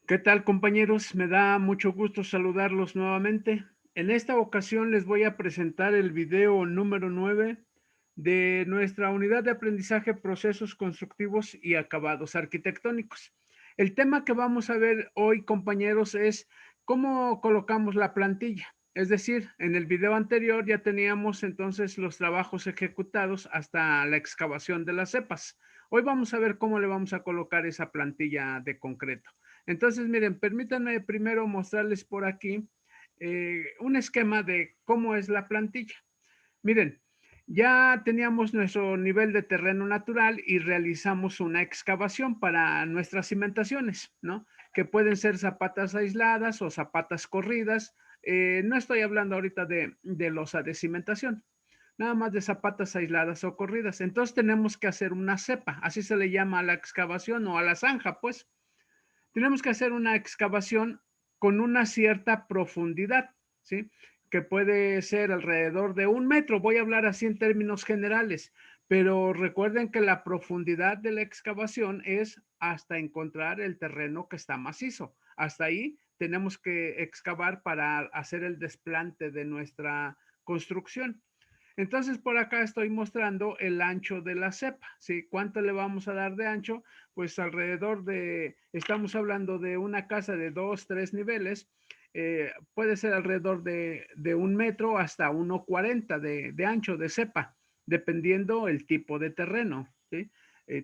¿Qué tal, compañeros? Me da mucho gusto saludarlos nuevamente. En esta ocasión les voy a presentar el video número 9 de nuestra unidad de aprendizaje procesos constructivos y acabados arquitectónicos. El tema que vamos a ver hoy, compañeros, es cómo colocamos la plantilla. Es decir, en el video anterior ya teníamos entonces los trabajos ejecutados hasta la excavación de las cepas. Hoy vamos a ver cómo le vamos a colocar esa plantilla de concreto. Entonces, miren, permítanme primero mostrarles por aquí un esquema de cómo es la plantilla. Miren, ya teníamos nuestro nivel de terreno natural y realizamos una excavación para nuestras cimentaciones, ¿no? Que pueden ser zapatas aisladas o zapatas corridas. No estoy hablando ahorita de losa de cimentación, nada más de zapatas aisladas o corridas. Entonces tenemos que hacer una cepa, así se le llama a la excavación o a la zanja, pues tenemos que hacer una excavación con una cierta profundidad, ¿sí? Que puede ser alrededor de 1 metro. Voy a hablar así en términos generales, pero recuerden que la profundidad de la excavación es hasta encontrar el terreno que está macizo. Hasta ahí tenemos que excavar para hacer el desplante de nuestra construcción. Entonces, por acá estoy mostrando el ancho de la cepa, ¿sí? ¿Cuánto le vamos a dar de ancho? Pues alrededor de, estamos hablando de una casa de 2, 3 niveles, puede ser alrededor de 1 metro hasta 1,40 de ancho de cepa, dependiendo el tipo de terreno, ¿sí?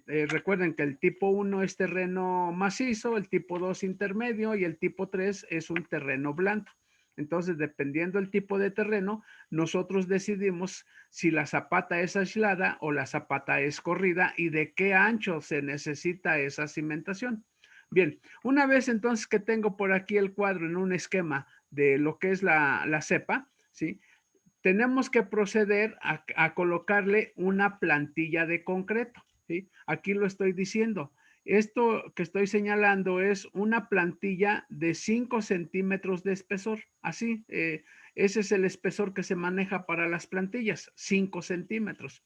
Recuerden que el tipo 1 es terreno macizo, el tipo 2 intermedio y el tipo 3 es un terreno blando. Entonces, dependiendo el tipo de terreno, nosotros decidimos si la zapata es aislada o la zapata es corrida y de qué ancho se necesita esa cimentación. Bien, una vez entonces que tengo por aquí el cuadro en un esquema de lo que es la cepa, ¿sí? Tenemos que proceder a colocarle una plantilla de concreto, ¿sí? Aquí lo estoy diciendo. Esto que estoy señalando es una plantilla de 5 centímetros de espesor. Así, ese es el espesor que se maneja para las plantillas, 5 centímetros.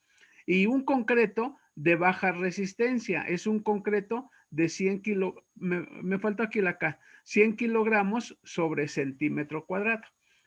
Y un concreto de baja resistencia, es un concreto de 100 kilogramos, me falta aquí la K, 100 kilogramos sobre centímetro cuadrado.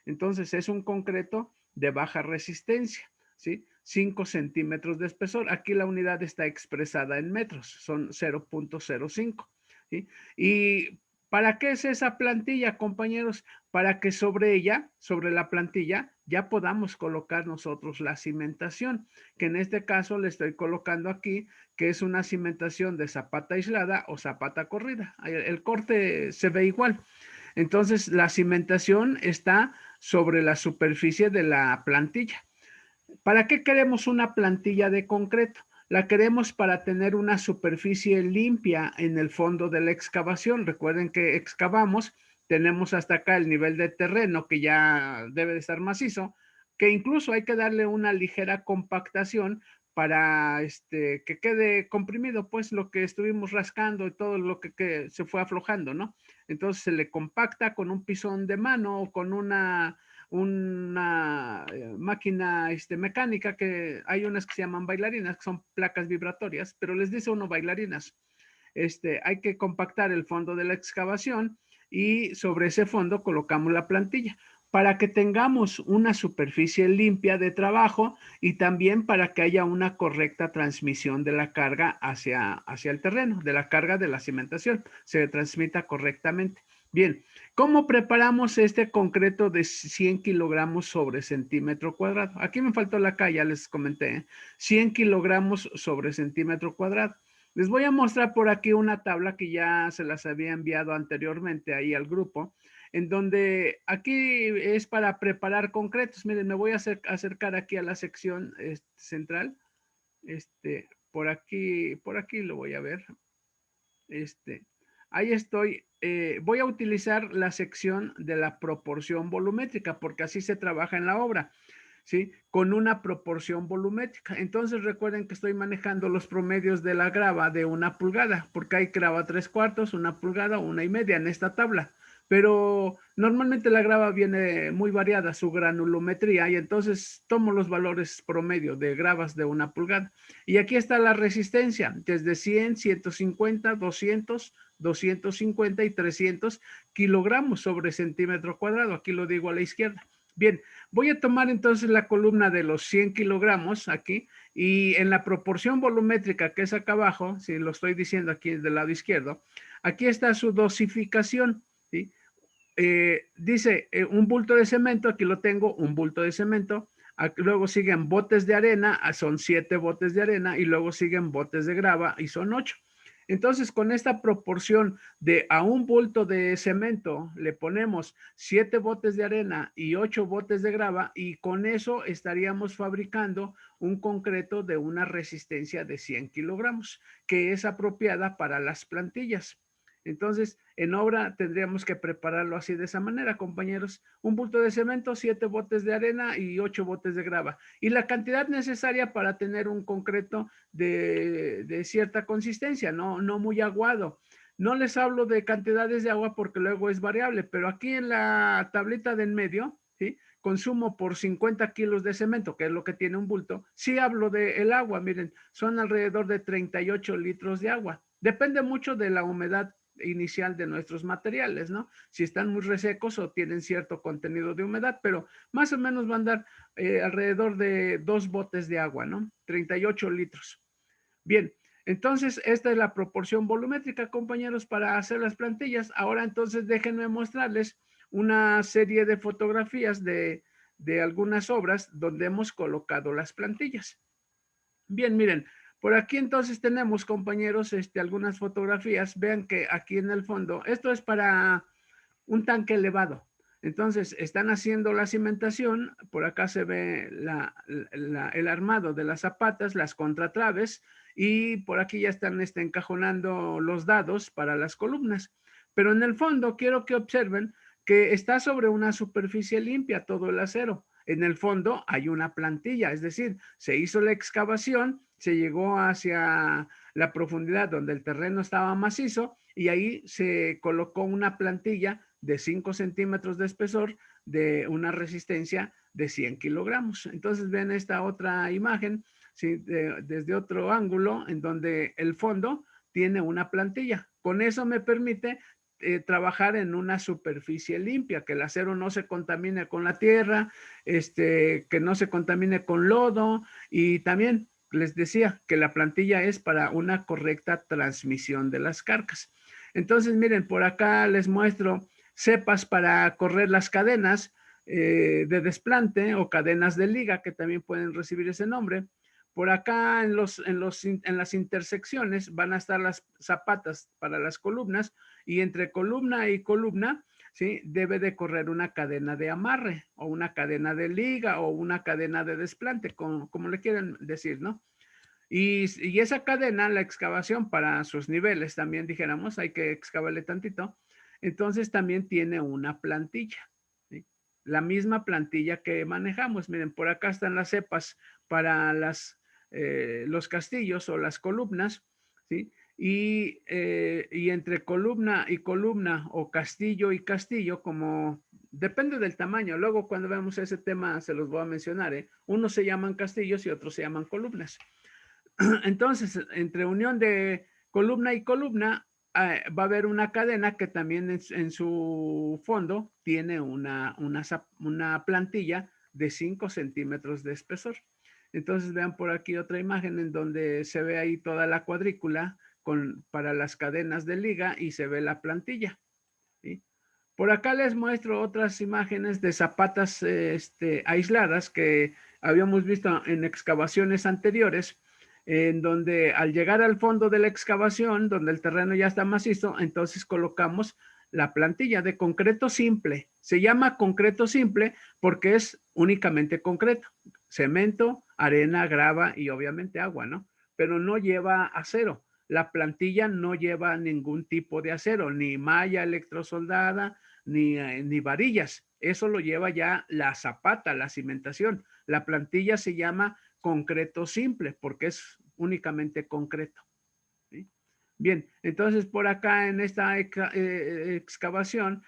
Entonces es un concreto de baja resistencia, ¿sí? 5 centímetros de espesor. Aquí la unidad está expresada en metros, son 0,05. ¿Sí? ¿Y para qué es esa plantilla, compañeros? Para que sobre ella, sobre la plantilla, ya podamos colocar nosotros la cimentación, que en este caso le estoy colocando aquí, que es una cimentación de zapata aislada o zapata corrida. El corte se ve igual. Entonces, la cimentación está sobre la superficie de la plantilla. ¿Para qué queremos una plantilla de concreto? La queremos para tener una superficie limpia en el fondo de la excavación. Recuerden que excavamos, tenemos hasta acá el nivel de terreno que ya debe de estar macizo, que incluso hay que darle una ligera compactación para que quede comprimido, pues lo que estuvimos rascando y todo lo que se fue aflojando, ¿no? Entonces se le compacta con un pisón de mano o con una máquina mecánica, que hay unas que se llaman bailarinas, que son placas vibratorias, pero les dice uno bailarinas. Hay que compactar el fondo de la excavación y sobre ese fondo colocamos la plantilla para que tengamos una superficie limpia de trabajo y también para que haya una correcta transmisión de la carga hacia el terreno, de la carga de la cimentación, se transmita correctamente. Bien, ¿cómo preparamos este concreto de 100 kilogramos sobre centímetro cuadrado? Aquí me faltó la K, ya les comenté, ¿eh? 100 kilogramos sobre centímetro cuadrado. Les voy a mostrar por aquí una tabla que ya se las había enviado anteriormente ahí al grupo, en donde aquí es para preparar concretos. Miren, me voy a acercar aquí a la sección central. Por aquí lo voy a ver. Este, Ahí estoy. Voy a utilizar la sección de la proporción volumétrica, porque así se trabaja en la obra, ¿sí? Con una proporción volumétrica. Entonces recuerden que estoy manejando los promedios de la grava de 1 pulgada, porque hay grava 3/4, 1 pulgada, 1,5 en esta tabla, pero normalmente la grava viene muy variada, su granulometría, y entonces tomo los valores promedio de gravas de 1 pulgada. Y aquí está la resistencia, desde 100, 150, 200, 250 y 300 kilogramos sobre centímetro cuadrado. Aquí lo digo a la izquierda. Bien, voy a tomar entonces la columna de los 100 kilogramos aquí, y en la proporción volumétrica que es acá abajo, si lo estoy diciendo aquí del lado izquierdo, aquí está su dosificación, ¿sí? Dice un bulto de cemento, aquí lo tengo, un bulto de cemento, luego siguen botes de arena, son 7 botes de arena, y luego siguen botes de grava, y son 8. Entonces, con esta proporción de a un bulto de cemento le ponemos 7 botes de arena y 8 botes de grava, y con eso estaríamos fabricando un concreto de una resistencia de 100 kilogramos, que es apropiada para las plantillas. Entonces, en obra tendríamos que prepararlo así de esa manera, compañeros. Un bulto de cemento, 7 botes de arena y 8 botes de grava. Y la cantidad necesaria para tener un concreto de cierta consistencia, no muy aguado. No les hablo de cantidades de agua porque luego es variable, pero aquí en la tablita de en medio, ¿sí? Consumo por 50 kilos de cemento, que es lo que tiene un bulto. Sí hablo del agua, miren, son alrededor de 38 litros de agua. Depende mucho de la humedad inicial de nuestros materiales, ¿no? Si están muy resecos o tienen cierto contenido de humedad, pero más o menos van a dar alrededor de 2 botes de agua, ¿no? 38 litros. Bien, entonces esta es la proporción volumétrica, compañeros, para hacer las plantillas. Ahora entonces déjenme mostrarles una serie de fotografías de algunas obras donde hemos colocado las plantillas. Bien, miren, por aquí entonces tenemos, compañeros, algunas fotografías. Vean que aquí en el fondo, esto es para un tanque elevado. Entonces, están haciendo la cimentación. Por acá se ve el armado de las zapatas, las contratraves, y por aquí ya están encajonando los dados para las columnas. Pero en el fondo quiero que observen que está sobre una superficie limpia todo el acero. En el fondo hay una plantilla, es decir, se hizo la excavación, se llegó hacia la profundidad donde el terreno estaba macizo, y ahí se colocó una plantilla de 5 centímetros de espesor de una resistencia de 100 kilogramos. Entonces ven esta otra imagen, ¿sí? Desde otro ángulo, en donde el fondo tiene una plantilla. Con eso me permite trabajar en una superficie limpia, que el acero no se contamine con la tierra, que no se contamine con lodo, y también les decía que la plantilla es para una correcta transmisión de las cargas. Entonces, miren, por acá les muestro cepas para correr las cadenas de desplante o cadenas de liga, que también pueden recibir ese nombre. Por acá en las intersecciones van a estar las zapatas para las columnas, y entre columna y columna, ¿sí? Debe de correr una cadena de amarre o una cadena de liga o una cadena de desplante, como le quieren decir, ¿no? Y esa cadena, la excavación para sus niveles, también dijéramos, hay que excavarle tantito, entonces también tiene una plantilla, ¿sí? La misma plantilla que manejamos. Miren, por acá están las cepas para los castillos o las columnas, ¿sí? Y entre columna y columna o castillo y castillo, como depende del tamaño, luego cuando veamos ese tema se los voy a mencionar, ¿eh? Unos se llaman castillos y otros se llaman columnas. Entonces, entre unión de columna y columna, va a haber una cadena que también en su fondo tiene una plantilla de 5 centímetros de espesor. Entonces, vean por aquí otra imagen en donde se ve ahí toda la cuadrícula para las cadenas de liga, y se ve la plantilla, ¿sí? Por acá les muestro otras imágenes de zapatas aisladas que habíamos visto en excavaciones anteriores, en donde al llegar al fondo de la excavación, donde el terreno ya está macizo, entonces colocamos la plantilla de concreto simple. Se llama concreto simple porque es únicamente concreto, cemento, arena, grava y obviamente agua, ¿no? Pero no lleva acero. La plantilla no lleva ningún tipo de acero, ni malla electrosoldada, ni varillas. Eso lo lleva ya la zapata, la cimentación. La plantilla se llama concreto simple porque es únicamente concreto, ¿sí? Bien, entonces por acá en esta excavación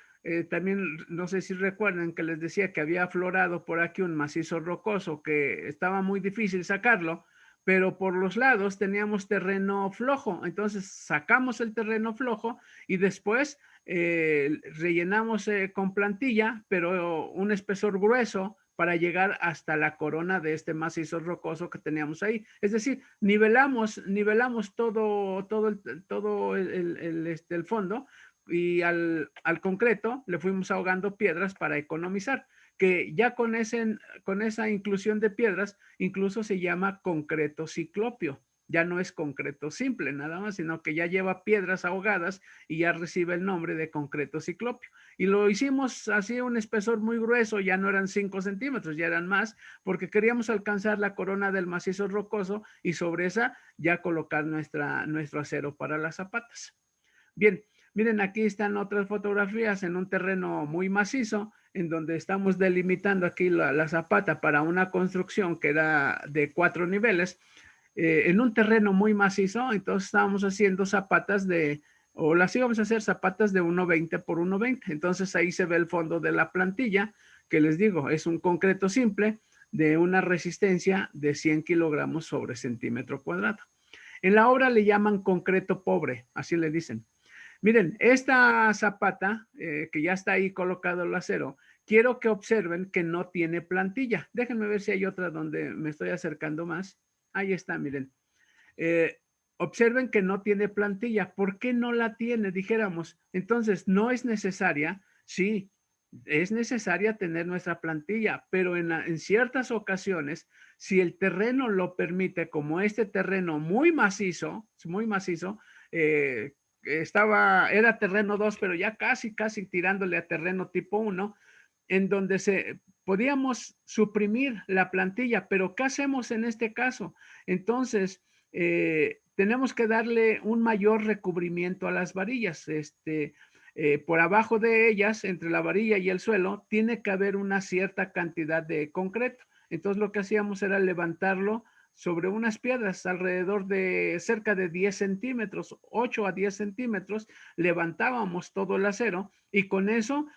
también no sé si recuerdan que les decía que había aflorado por aquí un macizo rocoso que estaba muy difícil sacarlo, pero por los lados teníamos terreno flojo. Entonces sacamos el terreno flojo y después rellenamos con plantilla, pero un espesor grueso para llegar hasta la corona de este macizo rocoso que teníamos ahí. Es decir, nivelamos todo el fondo y al concreto le fuimos ahogando piedras para economizar, que ya con esa inclusión de piedras, incluso se llama concreto ciclopio. Ya no es concreto simple nada más, sino que ya lleva piedras ahogadas y ya recibe el nombre de concreto ciclopio. Y lo hicimos así un espesor muy grueso, ya no eran 5 centímetros, ya eran más, porque queríamos alcanzar la corona del macizo rocoso y sobre esa ya colocar nuestro acero para las zapatas. Bien, miren, aquí están otras fotografías en un terreno muy macizo, en donde estamos delimitando aquí la zapata para una construcción que era de 4 niveles, en un terreno muy macizo. Entonces estábamos haciendo zapatas o las íbamos a hacer zapatas de 1.20 por 1.20. Entonces ahí se ve el fondo de la plantilla, que les digo, es un concreto simple de una resistencia de 100 kilogramos sobre centímetro cuadrado. En la obra le llaman concreto pobre, así le dicen. Miren, esta zapata, que ya está ahí colocado el acero, quiero que observen que no tiene plantilla. Déjenme ver si hay otra donde me estoy acercando más. Ahí está, miren. Eh, Observen que no tiene plantilla. ¿Por qué no la tiene? Dijéramos. Entonces, no es necesaria. Sí, es necesaria tener nuestra plantilla, pero en ciertas ocasiones, si el terreno lo permite, como este terreno muy macizo, eh, era terreno 2, pero ya casi tirándole a terreno tipo 1, en donde podíamos suprimir la plantilla, pero ¿qué hacemos en este caso? Entonces, tenemos que darle un mayor recubrimiento a las varillas. Por abajo de ellas, entre la varilla y el suelo, tiene que haber una cierta cantidad de concreto. Entonces, lo que hacíamos era levantarlo sobre unas piedras alrededor de cerca de 10 centímetros, 8 a 10 centímetros, levantábamos todo el acero y con eso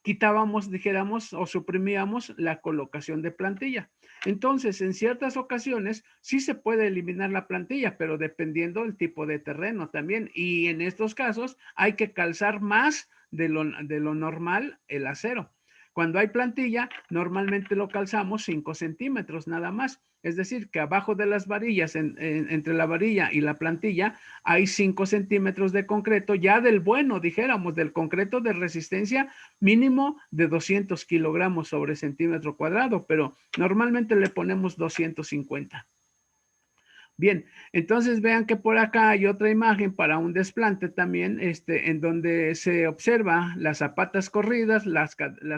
quitábamos, dijéramos, o suprimíamos la colocación de plantilla. Entonces, en ciertas ocasiones sí se puede eliminar la plantilla, pero dependiendo del tipo de terreno también. Y en estos casos hay que calzar más de lo normal el acero. Cuando hay plantilla, normalmente lo calzamos 5 centímetros nada más. Es decir, que abajo de las varillas, entre la varilla y la plantilla, hay 5 centímetros de concreto, ya del bueno, dijéramos, del concreto de resistencia mínimo de 200 kilogramos sobre centímetro cuadrado, pero normalmente le ponemos 250. Bien, entonces vean que por acá hay otra imagen para un desplante también, en donde se observa las zapatas corridas, las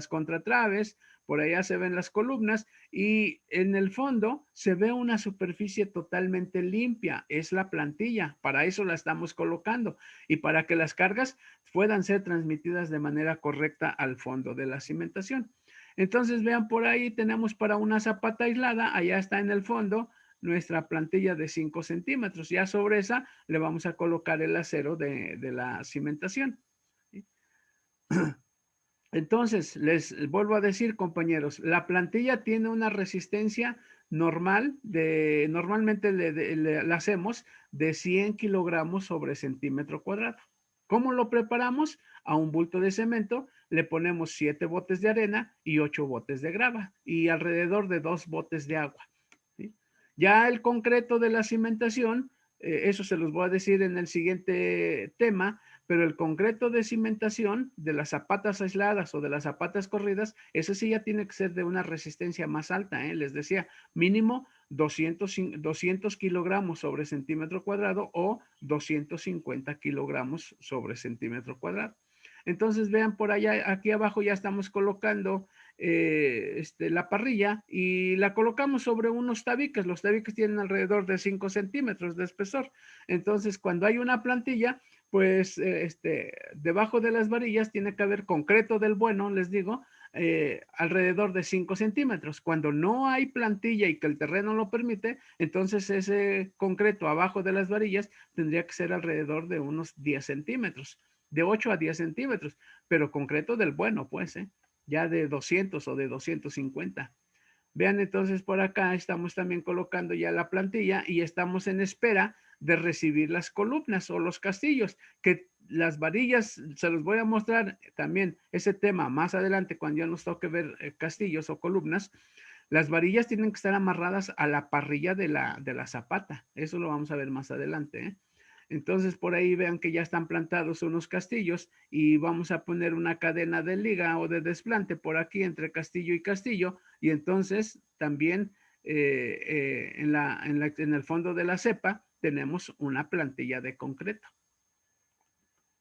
contratraves, por allá se ven las columnas y en el fondo se ve una superficie totalmente limpia, es la plantilla, para eso la estamos colocando y para que las cargas puedan ser transmitidas de manera correcta al fondo de la cimentación. Entonces vean por ahí tenemos para una zapata aislada, allá está en el fondo, nuestra plantilla de 5 centímetros. Ya sobre esa le vamos a colocar el acero de la cimentación. Entonces, les vuelvo a decir, compañeros, la plantilla tiene una resistencia normal, normalmente la hacemos de 100 kilogramos sobre centímetro cuadrado. ¿Cómo lo preparamos? A un bulto de cemento le ponemos 7 botes de arena y 8 botes de grava y alrededor de 2 botes de agua. ¿Sí? Ya el concreto de la cimentación, eso se los voy a decir en el siguiente tema, pero el concreto de cimentación de las zapatas aisladas o de las zapatas corridas, ese sí ya tiene que ser de una resistencia más alta, les decía, mínimo 200 kilogramos sobre centímetro cuadrado o 250 kilogramos sobre centímetro cuadrado. Entonces vean por allá, aquí abajo ya estamos colocando la parrilla y la colocamos sobre unos tabiques. Los tabiques tienen alrededor de 5 centímetros de espesor. Entonces, cuando hay una plantilla, pues debajo de las varillas tiene que haber concreto del bueno, les digo, alrededor de 5 centímetros. Cuando no hay plantilla y que el terreno lo permite, entonces ese concreto abajo de las varillas tendría que ser alrededor de unos 10 centímetros. de 8 a 10 centímetros, pero concreto del bueno, pues, ya de 200 o de 250. Vean entonces por acá estamos también colocando ya la plantilla y estamos en espera de recibir las columnas o los castillos, que las varillas, se los voy a mostrar también ese tema más adelante cuando ya nos toque ver castillos o columnas. Las varillas tienen que estar amarradas a la parrilla de la zapata. Eso lo vamos a ver más adelante, ¿eh? Entonces por ahí vean que ya están plantados unos castillos y vamos a poner una cadena de liga o de desplante por aquí entre castillo y castillo y entonces también en el fondo de la cepa tenemos una plantilla de concreto.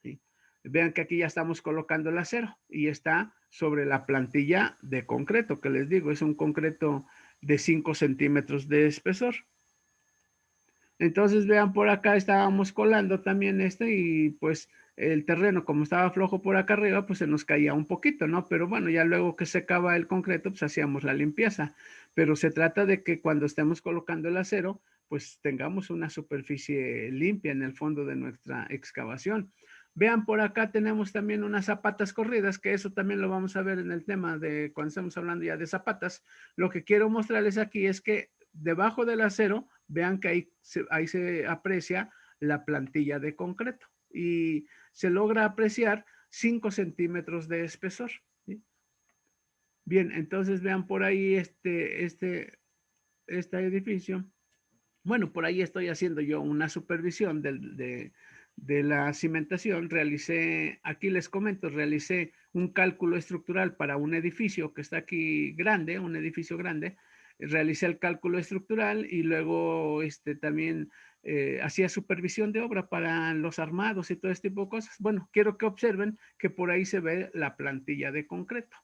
¿Sí? Vean que aquí ya estamos colocando el acero y está sobre la plantilla de concreto, que les digo, es un concreto de 5 centímetros de espesor. Entonces, vean, por acá estábamos colando también y pues el terreno, como estaba flojo por acá arriba, pues se nos caía un poquito, ¿no? Pero bueno, ya luego que secaba el concreto, pues hacíamos la limpieza. Pero se trata de que cuando estemos colocando el acero, pues tengamos una superficie limpia en el fondo de nuestra excavación. Vean, por acá tenemos también unas zapatas corridas, que eso también lo vamos a ver en el tema de cuando estamos hablando ya de zapatas. Lo que quiero mostrarles aquí es que debajo del acero, vean que ahí se aprecia la plantilla de concreto y se logra apreciar 5 centímetros de espesor. ¿Sí? Bien, entonces vean por ahí este edificio. Bueno, por ahí estoy haciendo yo una supervisión de la cimentación. Aquí les comento, realicé un cálculo estructural para un edificio que está aquí grande, un edificio grande. Realicé el cálculo estructural y luego también hacía supervisión de obra para los armados y todo este tipo de cosas. Bueno, quiero que observen que por ahí se ve la plantilla de concreto.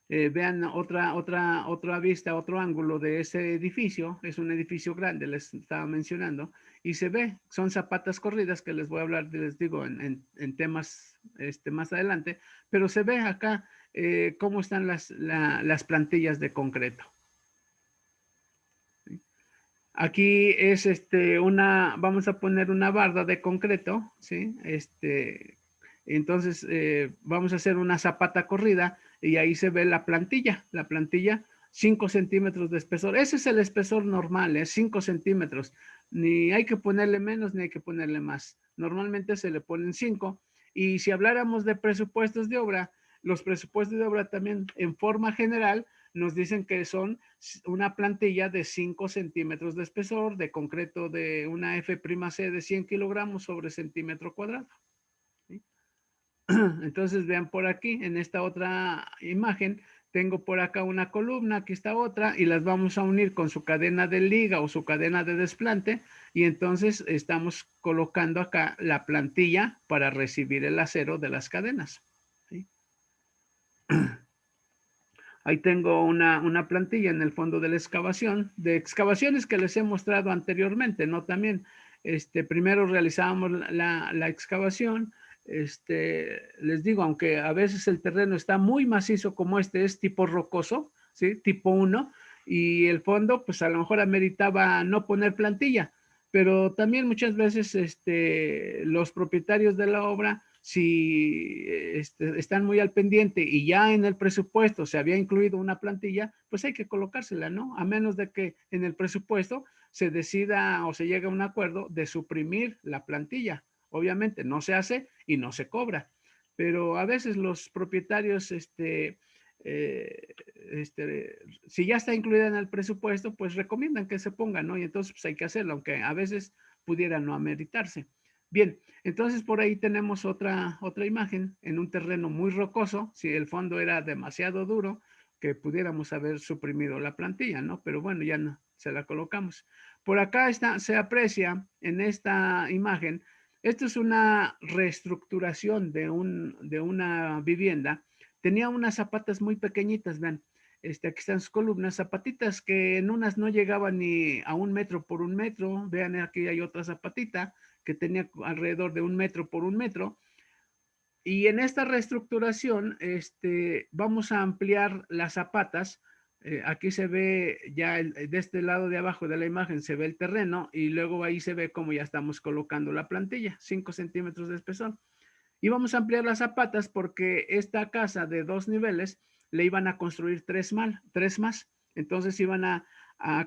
Vean otra vista, otro ángulo de ese edificio. Es un edificio grande, les estaba mencionando, y se ve, son zapatas corridas que les voy a hablar, les digo, en temas más adelante, pero se ve acá cómo están las plantillas de concreto. Aquí es vamos a poner una barda de concreto, ¿sí? Entonces vamos a hacer una zapata corrida y ahí se ve la plantilla 5 centímetros de espesor. Ese es el espesor normal, es 5 centímetros. Ni hay que ponerle menos ni hay que ponerle más. Normalmente se le ponen 5. Y si habláramos de presupuestos de obra, los presupuestos de obra también en forma general nos dicen que son una plantilla de 5 centímetros de espesor, de concreto de una F'C de 100 kilogramos sobre centímetro cuadrado. ¿Sí? Entonces vean por aquí, en esta otra imagen, tengo por acá una columna, aquí está otra, y las vamos a unir con su cadena de liga o su cadena de desplante, y entonces estamos colocando acá la plantilla para recibir el acero de las cadenas. ¿Sí? Ahí tengo una plantilla en el fondo de la excavación, de excavaciones que les he mostrado anteriormente, ¿no? También, primero realizábamos la excavación, les digo, aunque a veces el terreno está muy macizo como es tipo rocoso, ¿sí? Tipo 1, y el fondo, pues a lo mejor ameritaba no poner plantilla, pero también muchas veces los propietarios de la obra, si están muy al pendiente y ya en el presupuesto se había incluido una plantilla, pues hay que colocársela, ¿no? A menos de que en el presupuesto se decida o se llegue a un acuerdo de suprimir la plantilla. Obviamente no se hace y no se cobra, pero a veces los propietarios, si ya está incluida en el presupuesto, pues recomiendan que se ponga, ¿no? Y entonces pues hay que hacerlo, aunque a veces pudiera no ameritarse. Bien, entonces por ahí tenemos otra imagen en un terreno muy rocoso, si el fondo era demasiado duro, que pudiéramos haber suprimido la plantilla, ¿no? Pero bueno, ya no, se la colocamos. Por acá se aprecia en esta imagen, esto es una reestructuración de una vivienda. Tenía unas zapatas muy pequeñitas, vean, aquí están sus columnas, zapatitas que en unas no llegaban ni a 1 metro por 1 metro, vean aquí hay otra zapatita, que tenía alrededor de 1 metro por 1 metro. Y en esta reestructuración vamos a ampliar las zapatas aquí se ve ya de este lado de abajo de la imagen se ve el terreno y luego ahí se ve cómo ya estamos colocando la plantilla, 5 centímetros de espesor. Y vamos a ampliar las zapatas porque esta casa de 2 niveles le iban a construir 3 más. Entonces iban a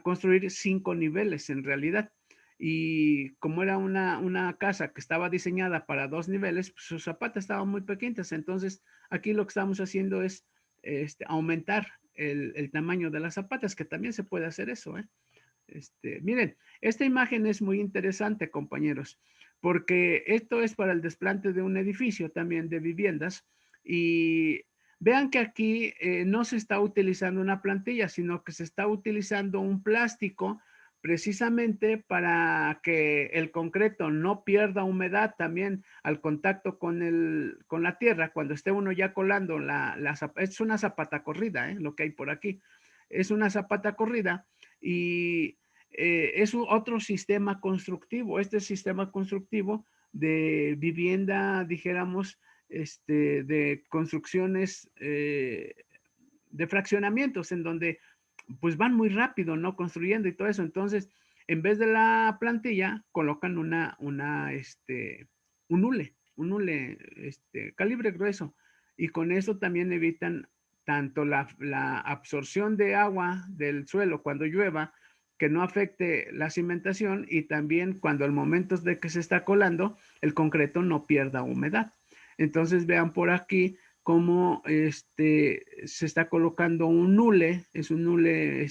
construir 5 niveles en realidad. Y como era una casa que estaba diseñada para 2 niveles, pues sus zapatas estaban muy pequeñas. Entonces aquí lo que estamos haciendo es aumentar el tamaño de las zapatas, que también se puede hacer eso, ¿eh? Miren, esta imagen es muy interesante, compañeros, porque esto es para el desplante de un edificio también de viviendas y vean que aquí no se está utilizando una plantilla, sino que se está utilizando un plástico precisamente para que el concreto no pierda humedad también al contacto con la tierra, cuando esté uno ya colando es una zapata corrida, lo que hay por aquí, es una zapata corrida y es otro sistema constructivo. Este sistema constructivo de vivienda, dijéramos, de construcciones de fraccionamientos en donde pues van muy rápido, ¿no? Construyendo y todo eso. Entonces, en vez de la plantilla, colocan un hule, calibre grueso. Y con eso también evitan tanto la absorción de agua del suelo cuando llueva, que no afecte la cimentación y también cuando al momento de que se está colando, el concreto no pierda humedad. Entonces vean por aquí cómo se está colocando un hule, es un hule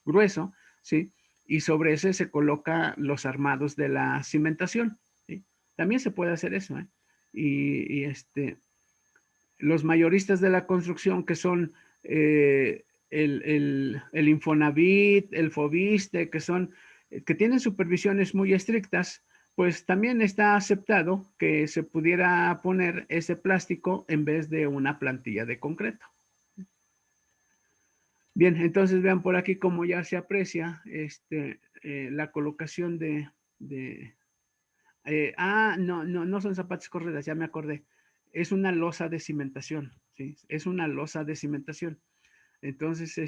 grueso, ¿sí? Y sobre ese se coloca los armados de la cimentación, ¿sí? También se puede hacer eso, ¿eh? Y los mayoristas de la construcción que son el Infonavit, el Fobiste, que tienen supervisiones muy estrictas, pues también está aceptado que se pudiera poner ese plástico en vez de una plantilla de concreto. Bien, entonces vean por aquí cómo ya se aprecia la colocación no son zapatos corredas, ya me acordé. Es una losa de cimentación, ¿sí? Es una losa de cimentación. Entonces,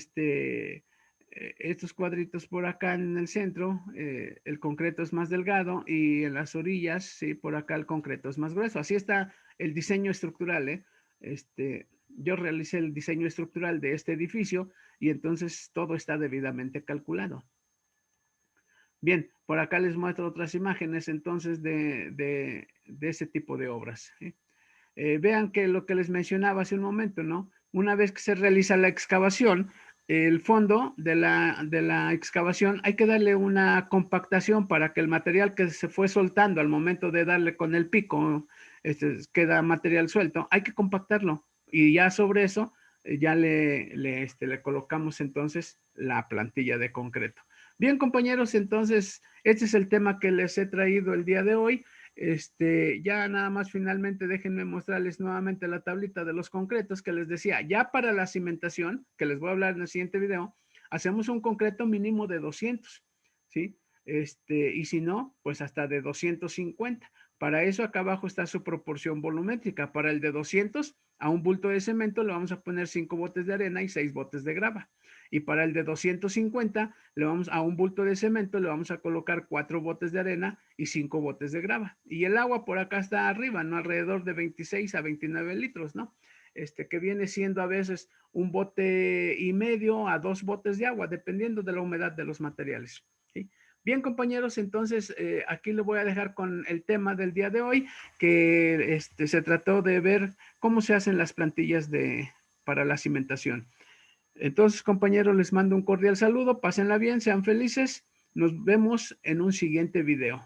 estos cuadritos por acá en el centro, el concreto es más delgado y en las orillas, sí, por acá el concreto es más grueso. Así está el diseño estructural, ¿eh? Yo realicé el diseño estructural de este edificio y entonces todo está debidamente calculado. Bien, por acá les muestro otras imágenes entonces de ese tipo de obras, ¿sí? Vean que lo que les mencionaba hace un momento, ¿no? Una vez que se realiza la excavación, el fondo de la excavación hay que darle una compactación para que el material que se fue soltando al momento de darle con el pico, queda material suelto, hay que compactarlo y ya sobre eso ya le colocamos entonces la plantilla de concreto. Bien, compañeros, entonces este es el tema que les he traído el día de hoy. Ya nada más finalmente déjenme mostrarles nuevamente la tablita de los concretos que les decía. Ya para la cimentación, que les voy a hablar en el siguiente video, hacemos un concreto mínimo de 200, ¿sí? Y si no, pues hasta de 250. Para eso acá abajo está su proporción volumétrica. Para el de 200, a un bulto de cemento le vamos a poner 5 botes de arena y 6 botes de grava. Y para el de 250, a un bulto de cemento le vamos a colocar 4 botes de arena y 5 botes de grava. Y el agua por acá está arriba, ¿no? Alrededor de 26 a 29 litros, ¿no? Que viene siendo a veces un bote y medio a 2 botes de agua, dependiendo de la humedad de los materiales, ¿sí? Bien, compañeros, entonces aquí lo voy a dejar con el tema del día de hoy, que se trató de ver cómo se hacen las plantillas para la cimentación. Entonces, compañeros, les mando un cordial saludo, pásenla bien, sean felices, nos vemos en un siguiente video.